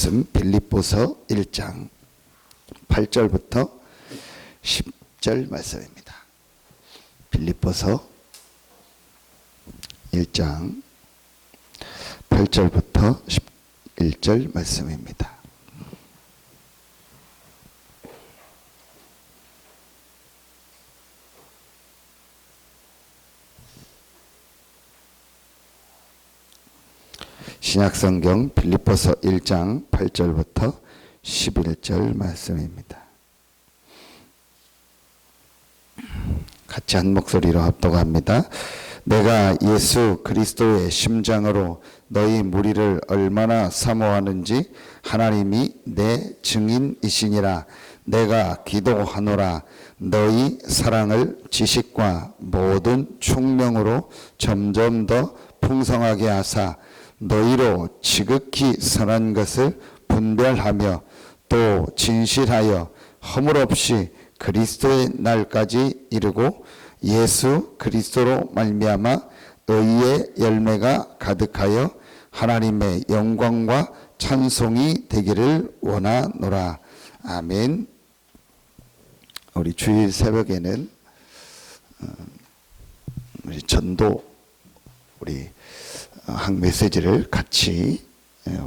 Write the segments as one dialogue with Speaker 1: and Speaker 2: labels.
Speaker 1: 말씀 빌립보서 1장 8절부터 10절 말씀입니다. 빌립보서 1장 8절부터 11절 말씀입니다. 신약성경 빌립보서 1장 8절부터 11절 말씀입니다. 같이 한 목소리로 합독합니다. 내가 예수 그리스도의 심장으로 너희 무리를 얼마나 사모하는지 하나님이 내 증인이시니라. 내가 기도하노라. 너희 사랑을 지식과 모든 총명으로 점점 더 풍성하게 하사 너희로 지극히 선한 것을 분별하며 또 진실하여 허물 없이 그리스도의 날까지 이르고 예수 그리스도로 말미암아 의의 열매가 가득하여 하나님의 영광과 찬송이 되기를 원하노라. 아멘. 우리 주일 새벽에는 우리 전도 우리 한 메시지를 같이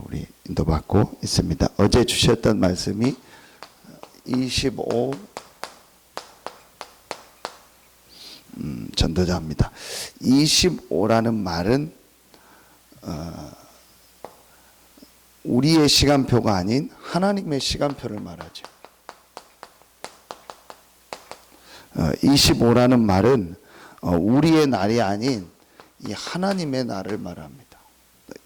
Speaker 1: 우리 인도받고 있습니다. 어제 주셨던 말씀이 25 전도자입니다. 25라는 말은 우리의 시간표가 아닌 하나님의 시간표를 말하죠. 25라는 말은 우리의 날이 아닌 이 하나님의 날을 말합니다.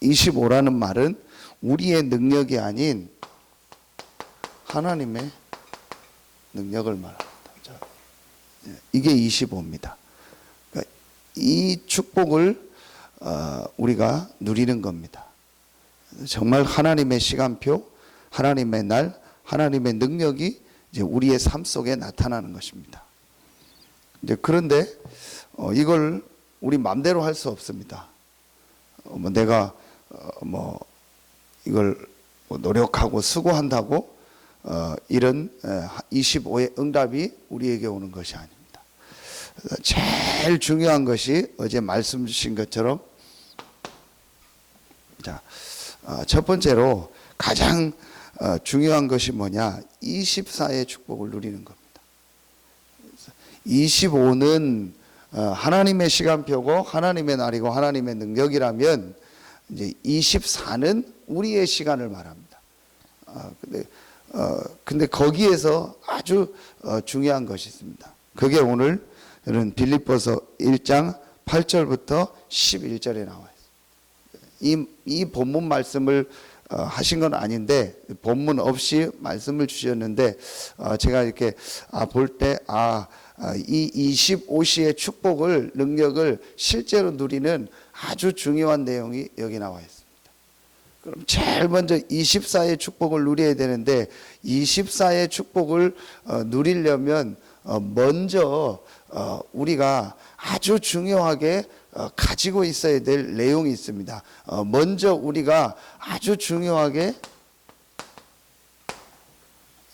Speaker 1: 25라는 말은 우리의 능력이 아닌 하나님의 능력을 말합니다. 이게 25입니다. 그러니까 이 축복을 우리가 누리는 겁니다. 정말 하나님의 시간표, 하나님의 날, 하나님의 능력이 이제 우리의 삶 속에 나타나는 것입니다. 이제 그런데 이걸 우리 마음대로 할 수 없습니다. 내가 이걸 노력하고 수고한다고 이런 25의 응답이 우리에게 오는 것이 아닙니다. 제일 중요한 것이 어제 말씀 주신 것처럼 첫 번째로 가장 중요한 것이 뭐냐? 24의 축복을 누리는 겁니다. 25는 하나님의 시간표고 하나님의 날이고 하나님의 능력이라면 이제 24는 우리의 시간을 말합니다. 근데 거기에서 아주 중요한 것이 있습니다. 그게 오늘 빌립보서 1장 8절부터 11절에 나와 있습니다. 이 본문 말씀을 하신 건 아닌데 본문 없이 말씀을 주셨는데 제가 이렇게 볼 때 이 25시의 축복을 능력을 실제로 누리는 아주 중요한 내용이 여기 나와 있습니다. 그럼 제일 먼저 24의 축복을 누려야 되는데 24의 축복을 누리려면 먼저 우리가 아주 중요하게 가지고 있어야 될 내용이 있습니다. 먼저 우리가 아주 중요하게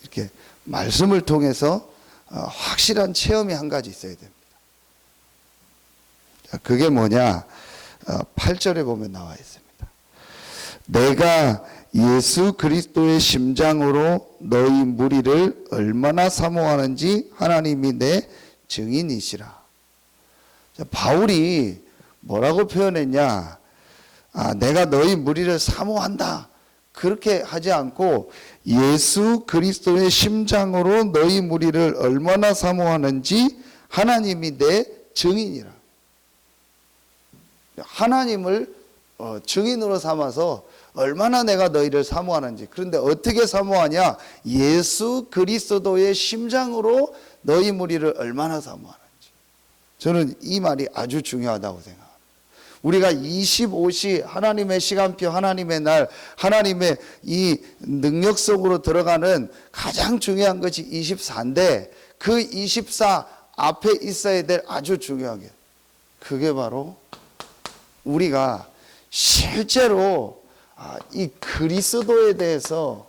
Speaker 1: 이렇게 말씀을 통해서 확실한 체험이 한 가지 있어야 됩니다. 그게 뭐냐? 8절에 보면 나와 있습니다. 내가 예수 그리스도의 심장으로 너희 무리를 얼마나 사모하는지 하나님이 내 증인이시라. 바울이 뭐라고 표현했냐? 내가 너희 무리를 사모한다. 그렇게 하지 않고 예수 그리스도의 심장으로 너희 무리를 얼마나 사모하는지 하나님이 내 증인이라. 하나님을 증인으로 삼아서 얼마나 내가 너희를 사모하는지. 그런데 어떻게 사모하냐? 예수 그리스도의 심장으로 너희 무리를 얼마나 사모하는지. 저는 이 말이 아주 중요하다고 생각합니다. 우리가 25시 하나님의 시간표, 하나님의 날, 하나님의 이 능력 속으로 들어가는 가장 중요한 것이 24인데 그 24 앞에 있어야 될 아주 중요한 게 그게 바로 우리가 실제로 이 그리스도에 대해서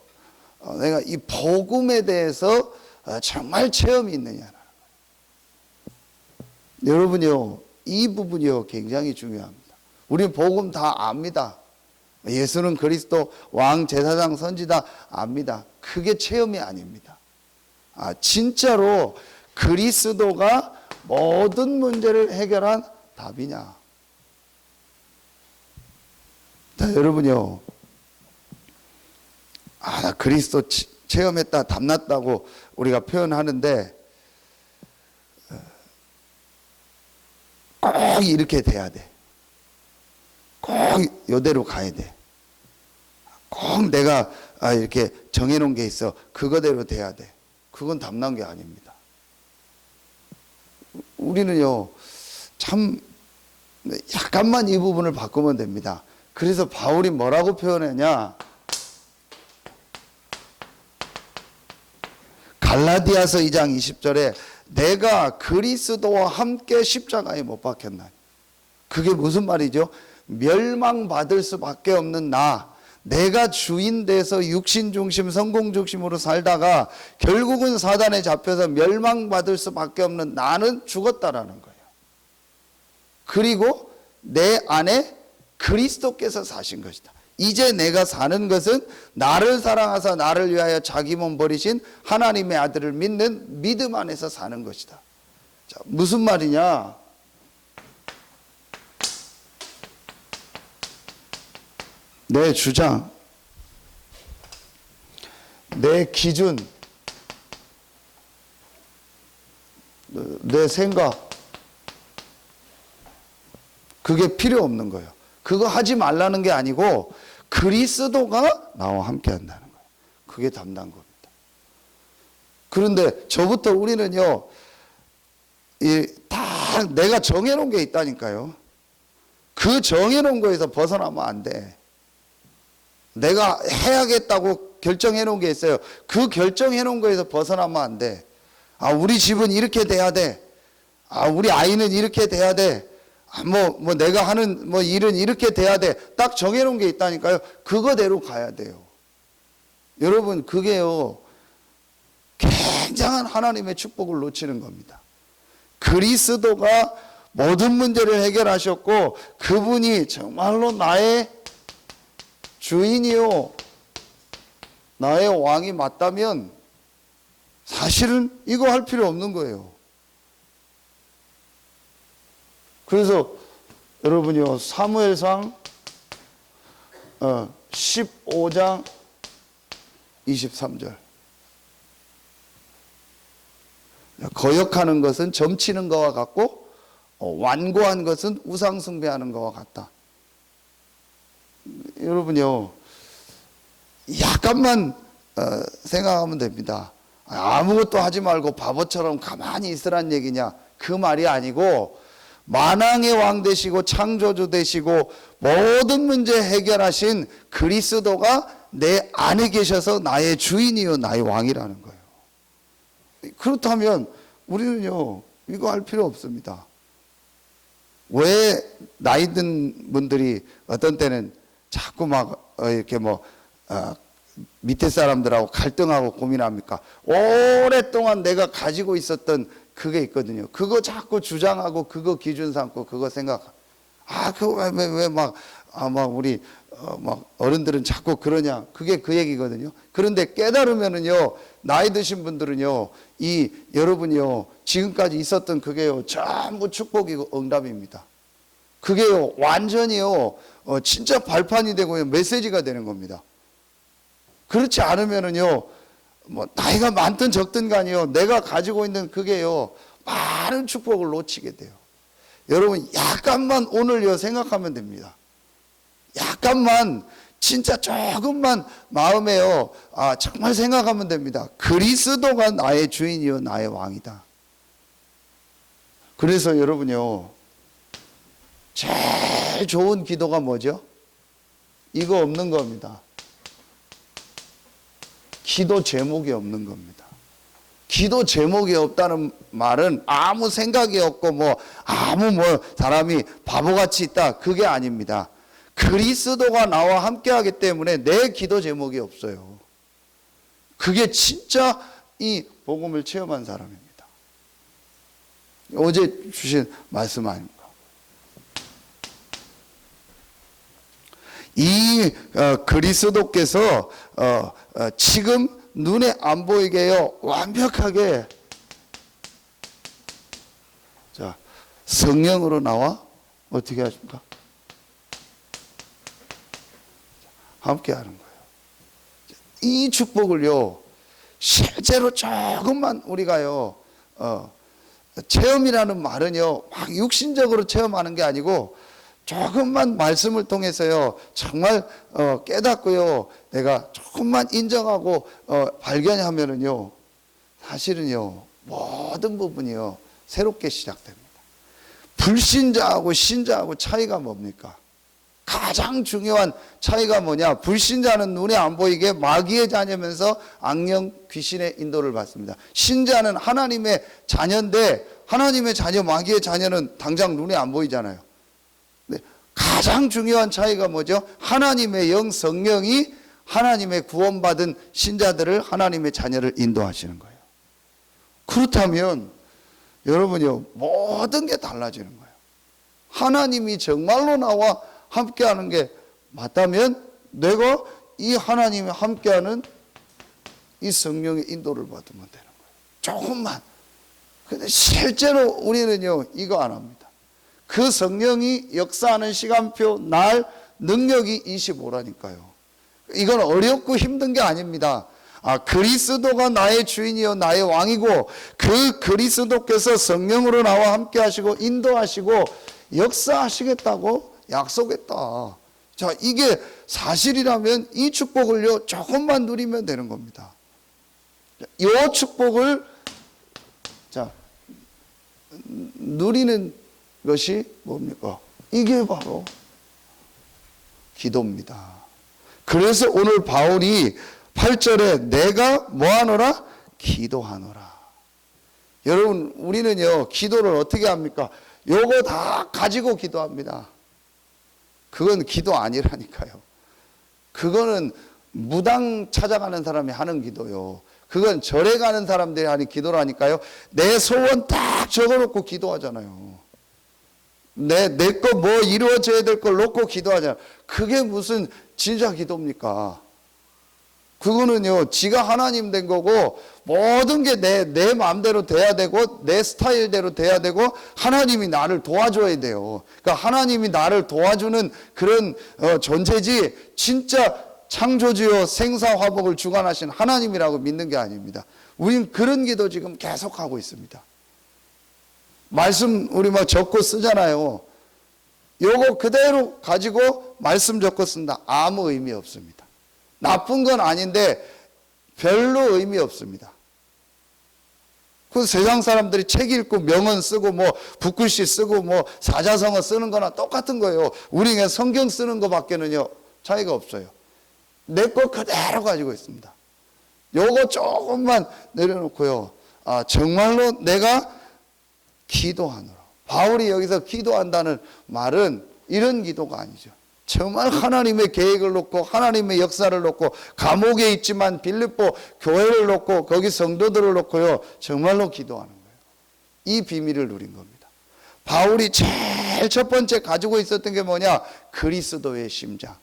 Speaker 1: 내가 이 복음에 대해서 정말 체험이 있느냐. 여러분요, 이 부분이요 굉장히 중요합니다. 우리는 복음 다 압니다. 예수는 그리스도 왕 제사장 선지자 압니다. 그게 체험이 아닙니다. 진짜로 그리스도가 모든 문제를 해결한 답이냐. 자, 여러분요, 나 그리스도 체험했다, 답났다고 우리가 표현하는데 꼭 이렇게 돼야 돼. 꼭 이대로 가야 돼. 꼭 내가 이렇게 정해놓은 게 있어. 그거대로 돼야 돼. 그건 답난 게 아닙니다. 우리는요, 참 약간만 이 부분을 바꾸면 됩니다. 그래서 바울이 뭐라고 표현하냐? 갈라디아서 2장 20절에 내가 그리스도와 함께 십자가에 못 박혔나니. 그게 무슨 말이죠? 멸망받을 수밖에 없는 내가 주인 돼서 육신 중심, 성공 중심으로 살다가 결국은 사단에 잡혀서 멸망받을 수밖에 없는 나는 죽었다라는 거예요. 그리고 내 안에 그리스도께서 사신 것이다. 이제 내가 사는 것은 나를 사랑하사 나를 위하여 자기 몸 버리신 하나님의 아들을 믿는 믿음 안에서 사는 것이다. 자, 무슨 말이냐? 내 주장, 내 기준, 내 생각, 그게 필요 없는 거예요. 그거 하지 말라는 게 아니고 그리스도가 나와 함께 한다는 거예요. 그게 담당 겁니다. 그런데 저부터 우리는요, 다 내가 정해놓은 게 있다니까요. 그 정해놓은 거에서 벗어나면 안 돼. 내가 해야겠다고 결정해놓은 게 있어요. 그 결정해놓은 거에서 벗어나면 안 돼. 우리 집은 이렇게 돼야 돼. 우리 아이는 이렇게 돼야 돼. 내가 하는 일은 이렇게 돼야 돼. 딱 정해놓은 게 있다니까요. 그거대로 가야 돼요. 여러분, 그게요, 굉장한 하나님의 축복을 놓치는 겁니다. 그리스도가 모든 문제를 해결하셨고, 그분이 정말로 나의 주인이요, 나의 왕이 맞다면 사실은 이거 할 필요 없는 거예요. 그래서 여러분이요, 사무엘상 15장 23절. 거역하는 것은 점치는 것과 같고 완고한 것은 우상 숭배하는 것과 같다. 여러분요, 약간만 생각하면 됩니다. 아무것도 하지 말고 바보처럼 가만히 있으란 얘기냐? 그 말이 아니고 만왕의 왕 되시고 창조주 되시고 모든 문제 해결하신 그리스도가 내 안에 계셔서 나의 주인이요 나의 왕이라는 거예요. 그렇다면 우리는요, 이거 할 필요 없습니다. 왜 나이 든 분들이 어떤 때는 자꾸 이렇게 밑에 사람들하고 갈등하고 고민합니까? 오랫동안 내가 가지고 있었던 그게 있거든요. 그거 자꾸 주장하고 그거 기준 삼고 그거 생각. 그거 우리 어른들은 자꾸 그러냐? 그게 그 얘기거든요. 그런데 깨달으면은요, 나이 드신 분들은요, 여러분이요, 지금까지 있었던 그게요, 전부 축복이고 응답입니다. 그게요, 완전히요, 진짜 발판이 되고요, 메시지가 되는 겁니다. 그렇지 않으면은요, 나이가 많든 적든 간이요, 내가 가지고 있는 그게요, 많은 축복을 놓치게 돼요. 여러분, 약간만 오늘요, 생각하면 됩니다. 약간만, 진짜 조금만 마음에요, 정말 생각하면 됩니다. 그리스도가 나의 주인이요, 나의 왕이다. 그래서 여러분요, 제일 좋은 기도가 뭐죠? 이거 없는 겁니다. 기도 제목이 없는 겁니다. 기도 제목이 없다는 말은 아무 생각이 없고 사람이 바보같이 있다, 그게 아닙니다. 그 그리스도가 나와 함께하기 때문에 내 기도 제목이 없어요. 그게 진짜 이 복음을 체험한 사람입니다. 어제 주신 말씀 아닙니까? 이 그리스도께서 지금 눈에 안 보이게요 완벽하게 자 성령으로 나와 어떻게 하십니까? 함께 하는 거예요. 이 축복을요 실제로 조금만 우리가요 체험이라는 말은요 막 육신적으로 체험하는 게 아니고 조금만 말씀을 통해서요 정말 깨닫고요 내가 조금만 인정하고 발견하면은요 사실은요 모든 부분이요 새롭게 시작됩니다. 불신자하고 신자하고 차이가 뭡니까? 가장 중요한 차이가 뭐냐? 불신자는 눈에 안 보이게 마귀의 자녀면서 악령 귀신의 인도를 받습니다. 신자는 하나님의 자녀인데 하나님의 자녀 마귀의 자녀는 당장 눈에 안 보이잖아요. 가장 중요한 차이가 뭐죠? 하나님의 영 성령이 하나님의 구원받은 신자들을 하나님의 자녀를 인도하시는 거예요. 그렇다면 여러분요 모든 게 달라지는 거예요. 하나님이 정말로 나와 함께하는 게 맞다면 내가 이 하나님이 함께하는 이 성령의 인도를 받으면 되는 거예요. 조금만. 근데 실제로 우리는요 이거 안 합니다. 그 성령이 역사하는 시간표, 날, 능력이 25라니까요. 이건 어렵고 힘든 게 아닙니다. 그리스도가 나의 주인이요 나의 왕이고 그 그리스도께서 성령으로 나와 함께 하시고 인도하시고 역사하시겠다고 약속했다. 자, 이게 사실이라면 이 축복을요 조금만 누리면 되는 겁니다. 이 축복을 자 누리는 것이 뭡니까? 이게 바로 기도입니다. 그래서 오늘 바울이 8절에 내가 뭐하노라? 기도하노라. 여러분 우리는요 기도를 어떻게 합니까? 요거 다 가지고 기도합니다. 그건 기도 아니라니까요. 그거는 무당 찾아가는 사람이 하는 기도요. 그건 절에 가는 사람들이 하는 기도라니까요. 내 소원 딱 적어놓고 기도하잖아요. 내 거 뭐 이루어져야 될 걸 놓고 기도하잖아요. 그게 무슨 진짜 기도입니까? 그거는요 지가 하나님 된 거고 모든 게 내 마음대로 돼야 되고 내 스타일대로 돼야 되고 하나님이 나를 도와줘야 돼요. 그러니까 하나님이 나를 도와주는 그런 존재지 진짜 창조주요 생사화복을 주관하신 하나님이라고 믿는 게 아닙니다. 우린 그런 기도 지금 계속하고 있습니다. 말씀 우리 막 적고 쓰잖아요. 요거 그대로 가지고 말씀 적고 쓴다. 아무 의미 없습니다. 나쁜 건 아닌데 별로 의미 없습니다. 그 세상 사람들이 책 읽고 명언 쓰고 뭐 붓글씨 쓰고 뭐 사자성어 쓰는 거나 똑같은 거예요. 우리 그냥 성경 쓰는 거밖에는요 차이가 없어요. 내 거 그대로 가지고 있습니다. 요거 조금만 내려놓고요. 정말로 내가 기도하노라. 바울이 여기서 기도한다는 말은 이런 기도가 아니죠. 정말 하나님의 계획을 놓고 하나님의 역사를 놓고 감옥에 있지만 빌립보 교회를 놓고 거기 성도들을 놓고요 정말로 기도하는 거예요. 이 비밀을 누린 겁니다. 바울이 제일 첫 번째 가지고 있었던 게 뭐냐? 그리스도의 심장.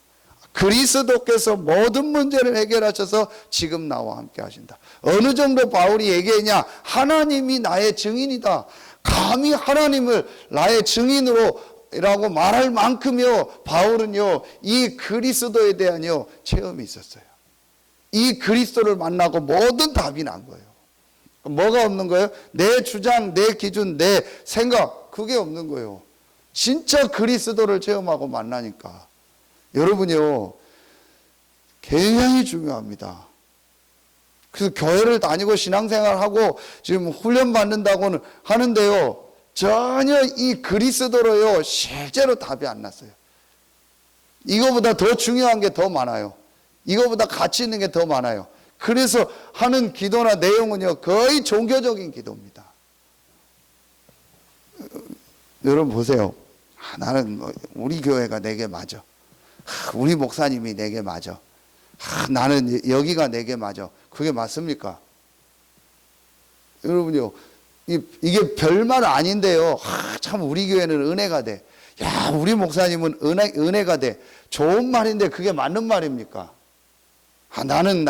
Speaker 1: 그리스도께서 모든 문제를 해결하셔서 지금 나와 함께 하신다. 어느 정도 바울이 얘기했냐? 하나님이 나의 증인이다. 감히 하나님을 나의 증인으로 라고 말할 만큼요 바울은요 이 그리스도에 대한요 체험이 있었어요. 이 그리스도를 만나고 모든 답이 난 거예요. 뭐가 없는 거예요? 내 주장, 내 기준, 내 생각 그게 없는 거예요. 진짜 그리스도를 체험하고 만나니까 여러분요 굉장히 중요합니다. 그래서 교회를 다니고 신앙생활하고 지금 훈련 받는다고는 하는데요 전혀 이 그리스도로요 실제로 답이 안 났어요. 이거보다 더 중요한 게 더 많아요. 이거보다 가치 있는 게 더 많아요. 그래서 하는 기도나 내용은요 거의 종교적인 기도입니다. 여러분 보세요. 나는 우리 교회가 내게 맞아. 우리 목사님이 내게 맞아. 나는 여기가 내게 맞아. 그게 맞습니까? 여러분요, 이게 별말 아닌데요. 참 우리 교회는 은혜가 돼. 야, 우리 목사님은 은혜가 돼. 좋은 말인데 그게 맞는 말입니까? 나는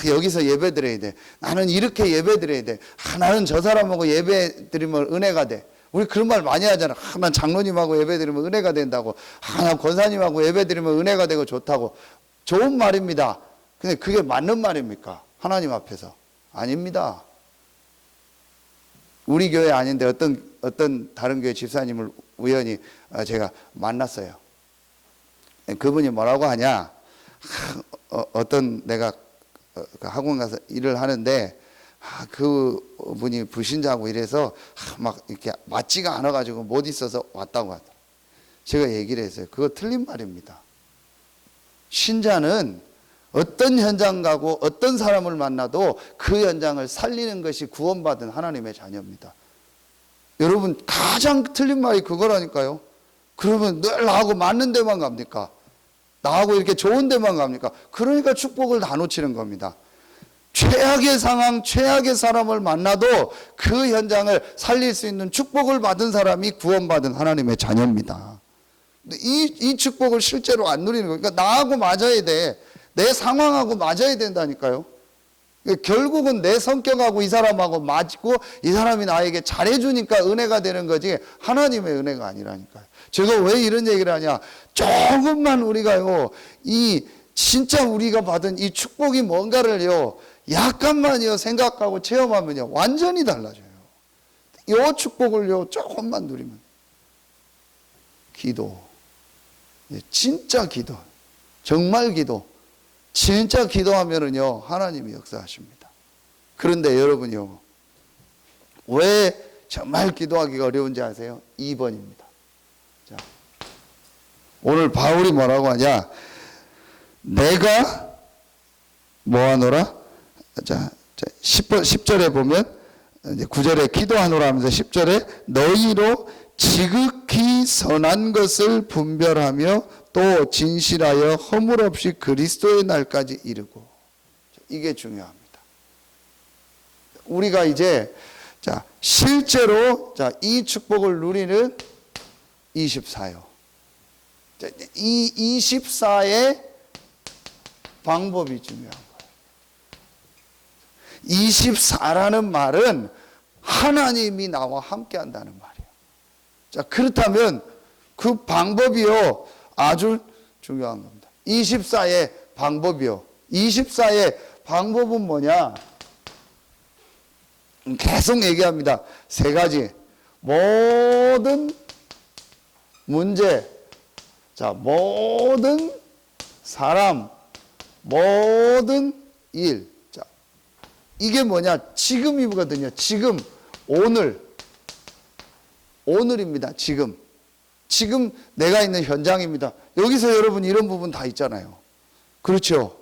Speaker 1: 여기서 예배 드려야 돼. 나는 이렇게 예배 드려야 돼. 나는 저 사람하고 예배 드리면 은혜가 돼. 우리 그런 말 많이 하잖아. 난 장로님하고 예배 드리면 은혜가 된다고. 난 권사님하고 예배 드리면 은혜가 되고 좋다고. 좋은 말입니다. 근데 그게 맞는 말입니까? 하나님 앞에서. 아닙니다. 우리 교회 아닌데 어떤 다른 교회 집사님을 우연히 제가 만났어요. 그분이 뭐라고 하냐? 어떤 내가 학원 가서 일을 하는데 그분이 불신자고 이래서 막 이렇게 맞지가 않아가지고 못 있어서 왔다고 하더라고요. 제가 얘기를 했어요. 그거 틀린 말입니다. 신자는 어떤 현장 가고 어떤 사람을 만나도 그 현장을 살리는 것이 구원받은 하나님의 자녀입니다. 여러분 가장 틀린 말이 그거라니까요. 그러면 늘 나하고 맞는 데만 갑니까? 나하고 이렇게 좋은 데만 갑니까? 그러니까 축복을 다 놓치는 겁니다. 최악의 상황, 최악의 사람을 만나도 그 현장을 살릴 수 있는 축복을 받은 사람이 구원받은 하나님의 자녀입니다. 이 축복을 실제로 안 누리는 거예요. 그러니까 나하고 맞아야 돼. 내 상황하고 맞아야 된다니까요. 결국은 내 성격하고 이 사람하고 맞고 이 사람이 나에게 잘해주니까 은혜가 되는 거지 하나님의 은혜가 아니라니까요. 제가 왜 이런 얘기를 하냐? 조금만 우리가요, 진짜 우리가 받은 이 축복이 뭔가를요, 약간만요 생각하고 체험하면요 완전히 달라져요. 이 축복을요 조금만 누리면 기도, 진짜 기도, 정말 기도, 진짜 기도하면은요 하나님이 역사하십니다. 그런데 여러분요, 왜 정말 기도하기가 어려운지 아세요? 2번입니다. 자, 오늘 바울이 뭐라고 하냐? 내가 뭐하노라? 자, 10절에 보면, 이제 9절에 기도하노라 하면서 10절에 너희로 지극히 선한 것을 분별하며 또 진실하여 허물 없이 그리스도의 날까지 이르고. 이게 중요합니다. 우리가 이제 실제로 이 축복을 누리는 24요. 이 24의 방법이 중요한 거예요. 24라는 말은 하나님이 나와 함께 한다는 말이에요. 자, 그렇다면 그 방법이요 아주 중요한 겁니다. 24의 방법이요. 24의 방법은 뭐냐? 계속 얘기합니다. 3가지. 모든 문제, 모든 사람, 모든 일. 이게 뭐냐? 지금이거든요. 지금, 오늘입니다. 지금 내가 있는 현장입니다. 여기서 여러분 이런 부분 다 있잖아요. 그렇죠?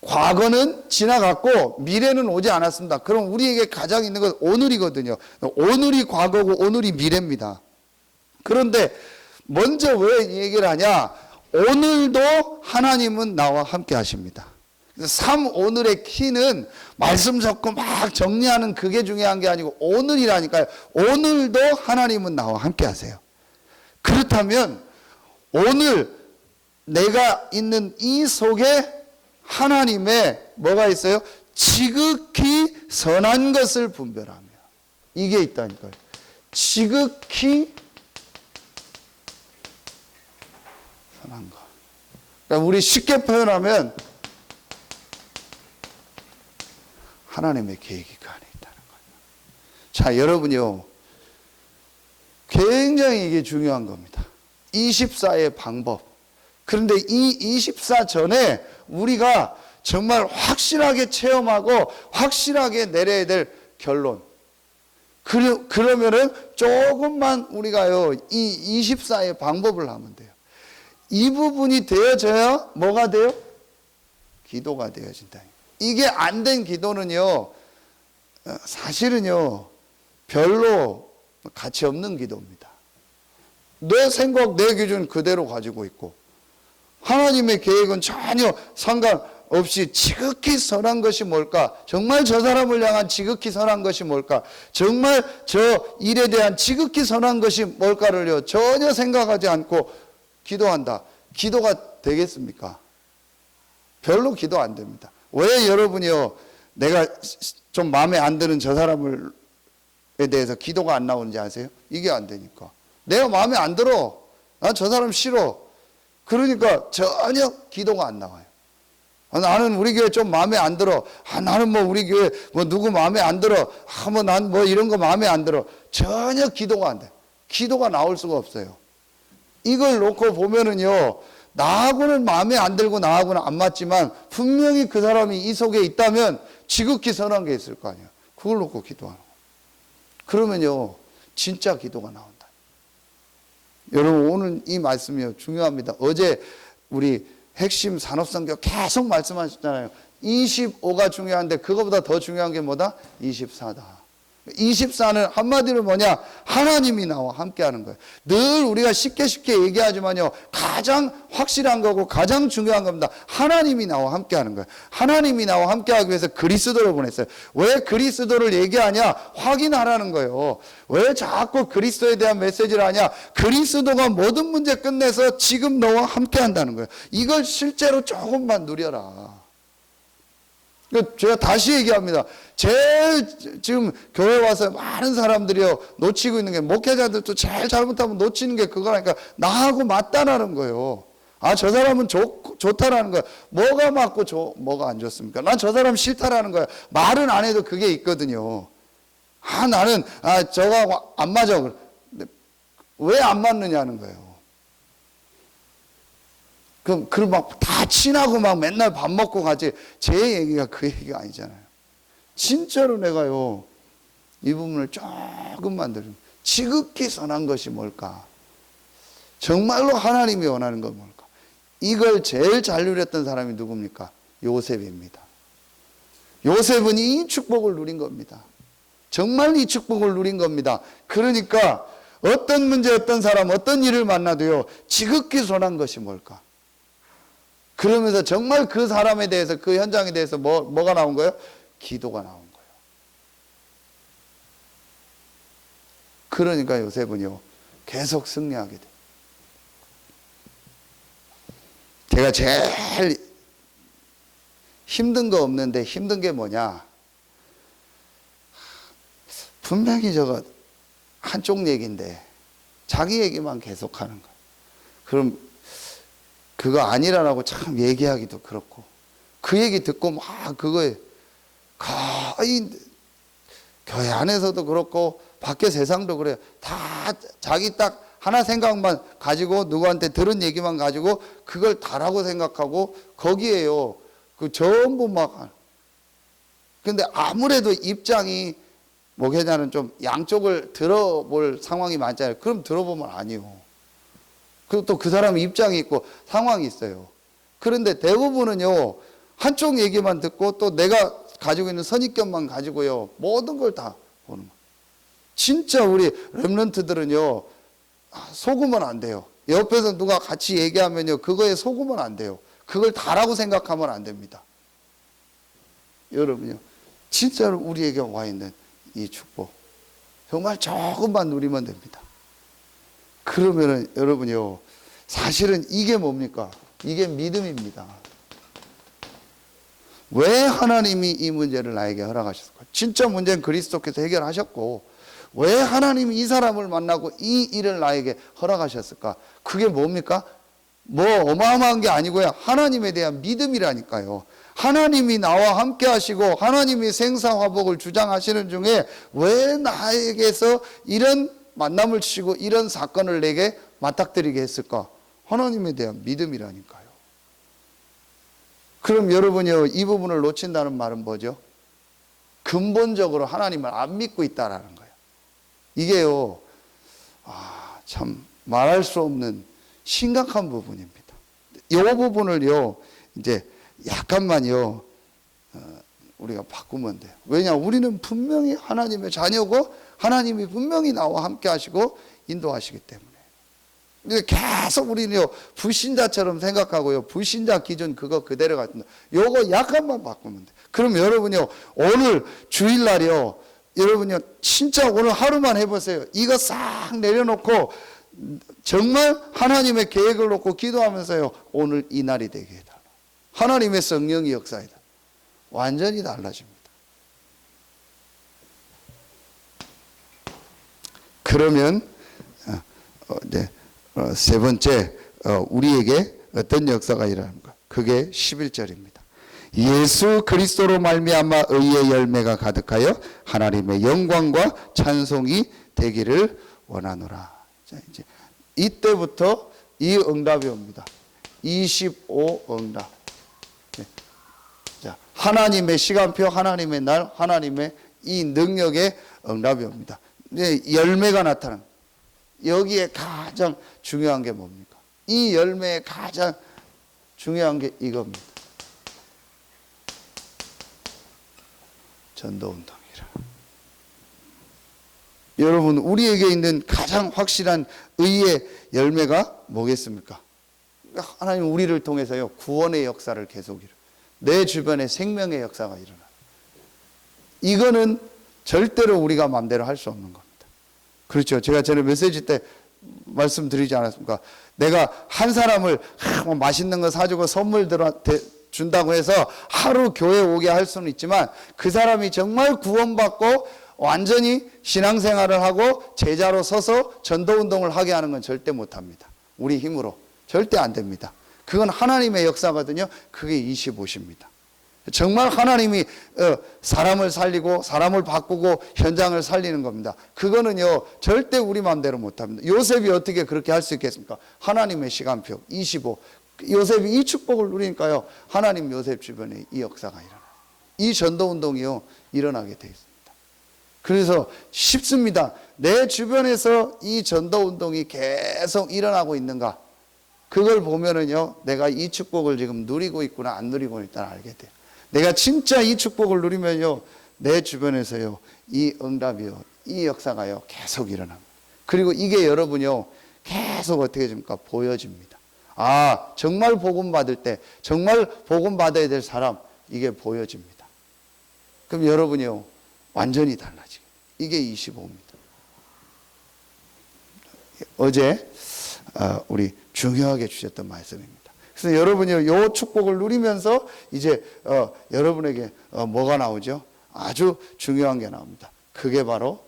Speaker 1: 과거는 지나갔고 미래는 오지 않았습니다. 그럼 우리에게 가장 있는 건 오늘이거든요. 오늘이 과거고 오늘이 미래입니다. 그런데 먼저 왜 이 얘기를 하냐? 오늘도 하나님은 나와 함께 하십니다. 3 오늘의 키는 말씀 적고 막 정리하는 그게 중요한 게 아니고 오늘이라니까요. 오늘도 하나님은 나와 함께 하세요. 그렇다면 오늘 내가 있는 이 속에 하나님의 뭐가 있어요? 지극히 선한 것을 분별하며. 이게 있다니까요. 지극히 선한 것. 그러니까 우리 쉽게 표현하면 하나님의 계획이 그 안에 있다는 거예요. 자, 여러분요, 굉장히 이게 중요한 겁니다. 24의 방법. 그런데 이 24 전에 우리가 정말 확실하게 체험하고 확실하게 내려야 될 결론. 그러면은 조금만 우리가요, 이 24의 방법을 하면 돼요. 이 부분이 되어져야 뭐가 돼요? 기도가 되어진다. 이게 안 된 기도는요, 사실은요, 별로 가치 없는 기도입니다. 내 생각, 내 기준 그대로 가지고 있고 하나님의 계획은 전혀 상관없이 지극히 선한 것이 뭘까? 정말 저 사람을 향한 지극히 선한 것이 뭘까? 정말 저 일에 대한 지극히 선한 것이 뭘까를요 전혀 생각하지 않고 기도한다. 기도가 되겠습니까? 별로 기도 안 됩니다. 왜 여러분이요 내가 좀 마음에 안 드는 저 사람에 대해서 기도가 안 나오는지 아세요? 이게 안 되니까. 내가 마음에 안 들어. 난 저 사람 싫어. 그러니까 전혀 기도가 안 나와요. 나는 우리 교회 좀 마음에 안 들어. 나는 뭐 우리 교회 뭐 누구 마음에 안 들어. 뭐 난 뭐 이런 거 마음에 안 들어. 전혀 기도가 안 돼. 기도가 나올 수가 없어요. 이걸 놓고 보면은요, 나하고는 마음에 안 들고 나하고는 안 맞지만 분명히 그 사람이 이 속에 있다면 지극히 선한 게 있을 거 아니에요. 그걸 놓고 기도하는 거예요. 그러면요, 진짜 기도가 나온다. 여러분, 오늘 이 말씀이요, 중요합니다. 어제 우리 핵심 산업성경 계속 말씀하셨잖아요. 25가 중요한데 그거보다 더 중요한 게 뭐다? 24다. 24는 한마디로 뭐냐? 하나님이 나와 함께 하는 거예요. 늘 우리가 쉽게 얘기하지만요, 가장 확실한 거고 가장 중요한 겁니다. 하나님이 나와 함께 하는 거예요. 하나님이 나와 함께 하기 위해서 그리스도를 보냈어요. 왜 그리스도를 얘기하냐? 확인하라는 거예요. 왜 자꾸 그리스도에 대한 메시지를 하냐? 그리스도가 모든 문제 끝내서 지금 너와 함께 한다는 거예요. 이걸 실제로 조금만 누려라. 제가 다시 얘기합니다. 제일 지금 교회 와서 많은 사람들이요 놓치고 있는 게, 목회자들도 제일 잘못하면 놓치는 게 그거라니까, 나하고 맞다라는 거예요. 저 사람은 좋다라는 거야. 뭐가 맞고 뭐가 안 좋습니까? 난 저 사람 싫다라는 거야. 말은 안 해도 그게 있거든요. 나는 저가 안 맞아. 왜 안 맞느냐는 거예요. 그럼 막 다 친하고 막 맨날 밥 먹고 가지. 제 얘기가 그 얘기가 아니잖아요. 진짜로 내가요, 이 부분을 조금만 들으면, 지극히 선한 것이 뭘까? 정말로 하나님이 원하는 건 뭘까? 이걸 제일 잘 누렸던 사람이 누굽니까? 요셉입니다. 요셉은 이 축복을 누린 겁니다. 정말 이 축복을 누린 겁니다. 그러니까 어떤 문제, 어떤 사람, 어떤 일을 만나도요, 지극히 선한 것이 뭘까? 그러면서 정말 그 사람에 대해서, 그 현장에 대해서 뭐가 나온 거예요? 기도가 나온 거예요. 그러니까 요셉은요, 계속 승리하게 돼요. 제가 제일 힘든 거 없는데 힘든 게 뭐냐? 분명히 저거 한쪽 얘기인데 자기 얘기만 계속하는 거예요. 그럼 그거 아니라고 참 얘기하기도 그렇고, 그 얘기 듣고 막 그거에 거의 교회 안에서도 그렇고 밖에 세상도 그래요. 다 자기 딱 하나 생각만 가지고, 누구한테 들은 얘기만 가지고 그걸 다라고 생각하고 거기에요 그 전부 막. 근데 아무래도 입장이, 목회자는 좀 양쪽을 들어볼 상황이 많잖아요. 그럼 들어보면 아니요. 그리고 또 그 사람 입장이 있고 상황이 있어요. 그런데 대부분은요, 한쪽 얘기만 듣고 또 내가 가지고 있는 선입견만 가지고요, 모든 걸 다 보는 거예요. 진짜 우리 렘넌트들은요, 속으면 안 돼요. 옆에서 누가 같이 얘기하면요, 그거에 속으면 안 돼요. 그걸 다라고 생각하면 안 됩니다. 여러분요, 진짜로 우리에게 와 있는 이 축복, 정말 조금만 누리면 됩니다. 그러면은 여러분요, 사실은 이게 뭡니까? 이게 믿음입니다. 왜 하나님이 이 문제를 나에게 허락하셨을까? 진짜 문제는 그리스도께서 해결하셨고, 왜 하나님이 이 사람을 만나고 이 일을 나에게 허락하셨을까? 그게 뭡니까? 뭐 어마어마한 게 아니고요, 하나님에 대한 믿음이라니까요. 하나님이 나와 함께 하시고 하나님이 생사화복을 주장하시는 중에 왜 나에게서 이런 만남을 주시고 이런 사건을 내게 맞닥뜨리게 했을까? 하나님에 대한 믿음이라니까요. 그럼 여러분이요, 이 부분을 놓친다는 말은 뭐죠? 근본적으로 하나님을 안 믿고 있다라는 거예요. 이게요, 참 말할 수 없는 심각한 부분입니다. 이 부분을요, 이제 약간만요, 우리가 바꾸면 돼요. 왜냐? 우리는 분명히 하나님의 자녀고 하나님이 분명히 나와 함께 하시고 인도하시기 때문에. 근데 계속 우리는요, 불신자처럼 생각하고요, 불신자 기준 그거 그대로 같은 거. 요거 약간만 바꾸면 돼. 그럼 여러분요, 오늘 주일날이요, 여러분요, 진짜 오늘 하루만 해보세요. 이거 싹 내려놓고, 정말 하나님의 계획을 놓고 기도하면서요, 오늘 이 날이 되게 해달라. 하나님의 성령이 역사이다. 완전히 달라집니다. 그러면, 세 번째, 우리에게 어떤 역사가 일어납니까? 그게 11절입니다. 예수 그리스도로 말미암아 의의 열매가 가득하여 하나님의 영광과 찬송이 되기를 원하노라. 자, 이제 이때부터 이 응답이 옵니다. 25 응답. 자, 하나님의 시간표, 하나님의 날, 하나님의 이 능력의 응답이 옵니다. 열매가 나타납니다. 여기에 가장 중요한 게 뭡니까? 이 열매의 가장 중요한 게 이겁니다. 전도운동이라. 여러분, 우리에게 있는 가장 확실한 의의 열매가 뭐겠습니까? 하나님 우리를 통해서요, 구원의 역사를 계속 일어나. 내 주변에 생명의 역사가 일어나. 이거는 절대로 우리가 마음대로 할 수 없는 겁니다. 그렇죠. 제가 전에 메시지 때 말씀드리지 않았습니까? 내가 한 사람을 맛있는 거 사주고 선물 준다고 해서 하루 교회 오게 할 수는 있지만, 그 사람이 정말 구원받고 완전히 신앙생활을 하고 제자로 서서 전도운동을 하게 하는 건 절대 못합니다. 우리 힘으로. 절대 안 됩니다. 그건 하나님의 역사거든요. 그게 25시입니다. 정말 하나님이 사람을 살리고 사람을 바꾸고 현장을 살리는 겁니다. 그거는요, 절대 우리 마음대로 못합니다. 요셉이 어떻게 그렇게 할 수 있겠습니까? 하나님의 시간표 25. 요셉이 이 축복을 누리니까요, 하나님 요셉 주변에 이 역사가 일어나요. 이 전도운동이요, 일어나게 되어 있습니다. 그래서 쉽습니다. 내 주변에서 이 전도운동이 계속 일어나고 있는가? 그걸 보면은요, 내가 이 축복을 지금 누리고 있구나, 안 누리고 있구나 알게 돼요. 내가 진짜 이 축복을 누리면요, 내 주변에서요, 이 응답이요, 이 역사가요, 계속 일어납니다. 그리고 이게 여러분요, 계속 어떻게 됩니까? 보여집니다. 아, 정말 복음 받을 때, 정말 복음 받아야 될 사람, 이게 보여집니다. 그럼 여러분이요, 완전히 달라지게. 이게 25입니다. 어제 우리 중요하게 주셨던 말씀입니다. 그래서 여러분이 요 축복을 누리면서 이제 여러분에게 뭐가 나오죠? 아주 중요한 게 나옵니다. 그게 바로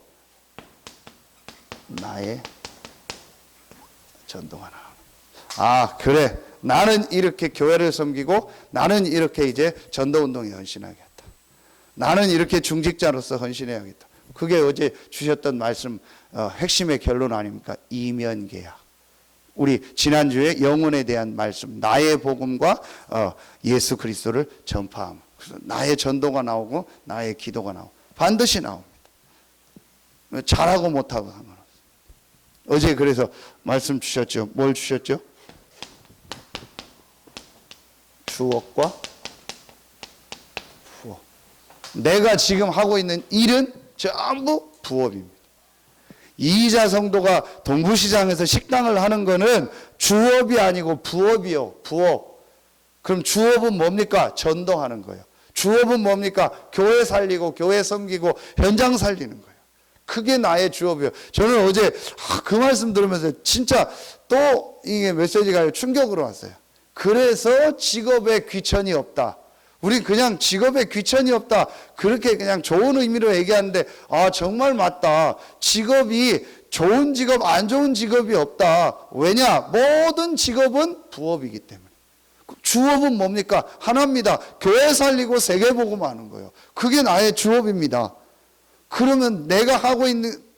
Speaker 1: 나의 전도가 나옵니다. 아, 그래. 나는 이렇게 교회를 섬기고 나는 이렇게 이제 전도운동에 헌신하겠다. 나는 이렇게 중직자로서 헌신해야겠다. 그게 어제 주셨던 말씀 핵심의 결론 아닙니까? 이면계약. 우리 지난주에 영혼에 대한 말씀, 나의 복음과 예수 그리스도를 전파함. 그래서 나의 전도가 나오고 나의 기도가 나오고 반드시 나옵니다. 잘하고 못하고 상관없어요. 어제 그래서 말씀 주셨죠. 뭘 주셨죠? 주업과 부업. 내가 지금 하고 있는 일은 전부 부업입니다. 이희자 성도가 동부시장에서 식당을 하는 거는 주업이 아니고 부업이요. 부업. 그럼 주업은 뭡니까? 전도하는 거예요. 주업은 뭡니까? 교회 살리고 교회 섬기고 현장 살리는 거예요. 그게 나의 주업이에요. 저는 어제 그 말씀 들으면서 진짜 또 이게 메시지가 충격으로 왔어요. 그래서 직업에 귀천이 없다. 우리 그냥 직업에 귀천이 없다. 그렇게 그냥 좋은 의미로 얘기하는데, 아, 정말 맞다. 직업이 좋은 직업, 안 좋은 직업이 없다. 왜냐? 모든 직업은 부업이기 때문에. 주업은 뭡니까? 하나입니다. 교회 살리고 세계복음하는 거예요. 그게 나의 주업입니다. 그러면 내가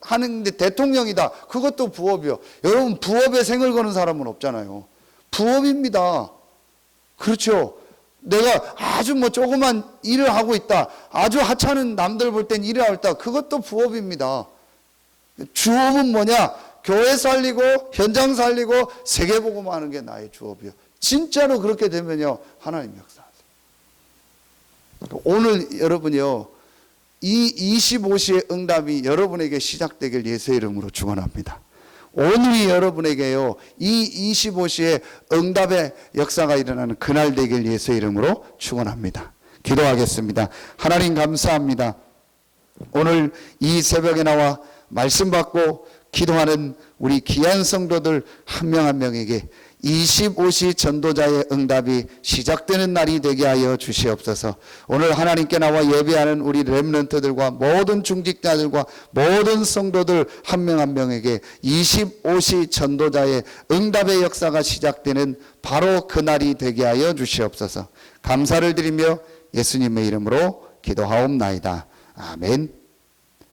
Speaker 1: 하는데 대통령이다. 그것도 부업이요. 여러분, 부업에 생을 거는 사람은 없잖아요. 부업입니다. 그렇죠. 내가 아주 조그만 일을 하고 있다. 아주 하찮은 남들 볼 땐 일을 하고 있다. 그것도 부업입니다. 주업은 뭐냐? 교회 살리고 현장 살리고 세계복음하는 게 나의 주업이요. 진짜로 그렇게 되면요, 하나님 역사하세요. 오늘 여러분이요, 이 25시의 응답이 여러분에게 시작되길 예수의 이름으로 축원합니다. 오늘이 여러분에게요, 이 25시에 응답의 역사가 일어나는 그날 되길 예수의 이름으로 축원합니다. 기도하겠습니다. 하나님 감사합니다. 오늘 이 새벽에 나와 말씀 받고 기도하는 우리 귀한 성도들 한 명 한 명에게 25시 전도자의 응답이 시작되는 날이 되게 하여 주시옵소서. 오늘 하나님께 나와 예배하는 우리 렘넌트들과 모든 중직자들과 모든 성도들 한 명 한 명에게 25시 전도자의 응답의 역사가 시작되는 바로 그 날이 되게 하여 주시옵소서. 감사를 드리며 예수님의 이름으로 기도하옵나이다. 아멘.